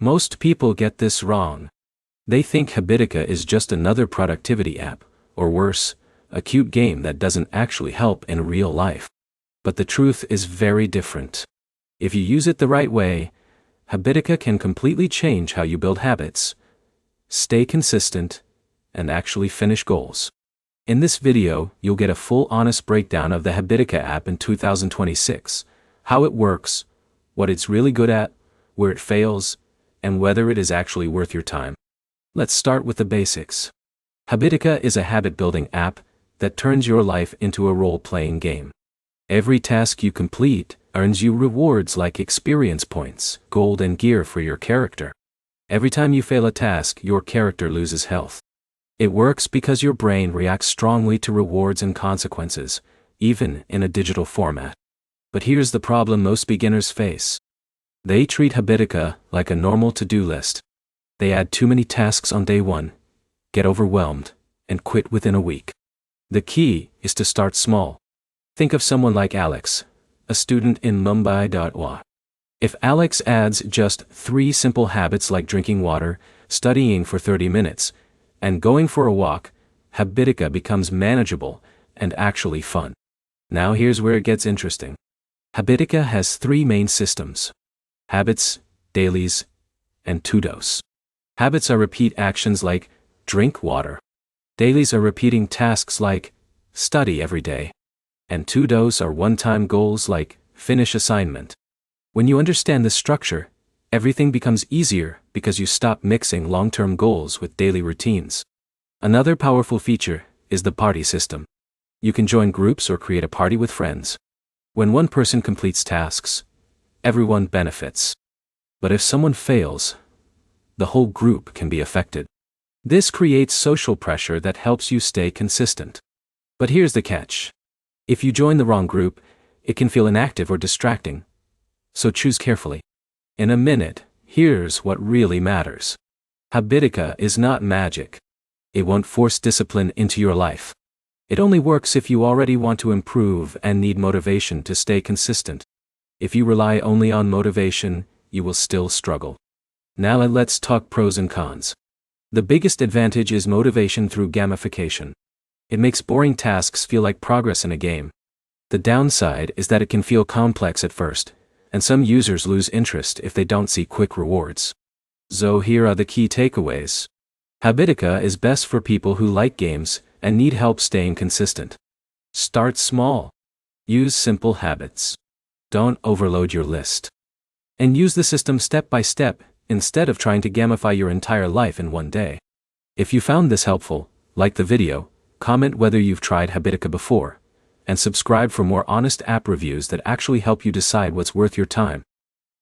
Most people get this wrong. They think Habitica is just another productivity app, or worse, a cute game that doesn't actually help in real life. But the truth is very different. If you use it the right way, Habitica can completely change how you build habits, stay consistent, and actually finish goals. In this video, you'll get a full honest breakdown of the Habitica app in 2026, how it works, what it's really good at, where it fails, and whether it is actually worth your time. Let's start with the basics. Habitica is a habit-building app that turns your life into a role-playing game. Every task you complete earns you rewards like experience points, gold, and gear for your character. Every time you fail a task, your character loses health. It works because your brain reacts strongly to rewards and consequences, even in a digital format. But here's the problem most beginners face. They treat Habitica like a normal to-do list. They add too many tasks on day one, get overwhelmed, and quit within a week. The key is to start small. Think of someone like Alex, a student in Mumbai. If Alex adds just 3 simple habits like drinking water, studying for 30 minutes, and going for a walk, Habitica becomes manageable and actually fun. Now here's where it gets interesting. Habitica has 3 main systems: habits, dailies, and to-dos. Habits are repeat actions like drink water. Dailies are repeating tasks like study every day. And to-dos are one-time goals like finish assignment. When you understand this structure, everything becomes easier because you stop mixing long-term goals with daily routines. Another powerful feature is the party system. You can join groups or create a party with friends. When one person completes tasks, everyone benefits. But if someone fails, the whole group can be affected. This creates social pressure that helps you stay consistent. But here's the catch. If you join the wrong group, it can feel inactive or distracting. So choose carefully. In a minute, here's what really matters. Habitica is not magic. It won't force discipline into your life. It only works if you already want to improve and need motivation to stay consistent. If you rely only on motivation, you will still struggle. Now let's talk pros and cons. The biggest advantage is motivation through gamification. It makes boring tasks feel like progress in a game. The downside is that it can feel complex at first, and some users lose interest if they don't see quick rewards. So here are the key takeaways. Habitica is best for people who like games and need help staying consistent. Start small. Use simple habits. Don't overload your list. And use the system step by step, instead of trying to gamify your entire life in one day. If you found this helpful, like the video, comment whether you've tried Habitica before, and subscribe for more honest app reviews that actually help you decide what's worth your time.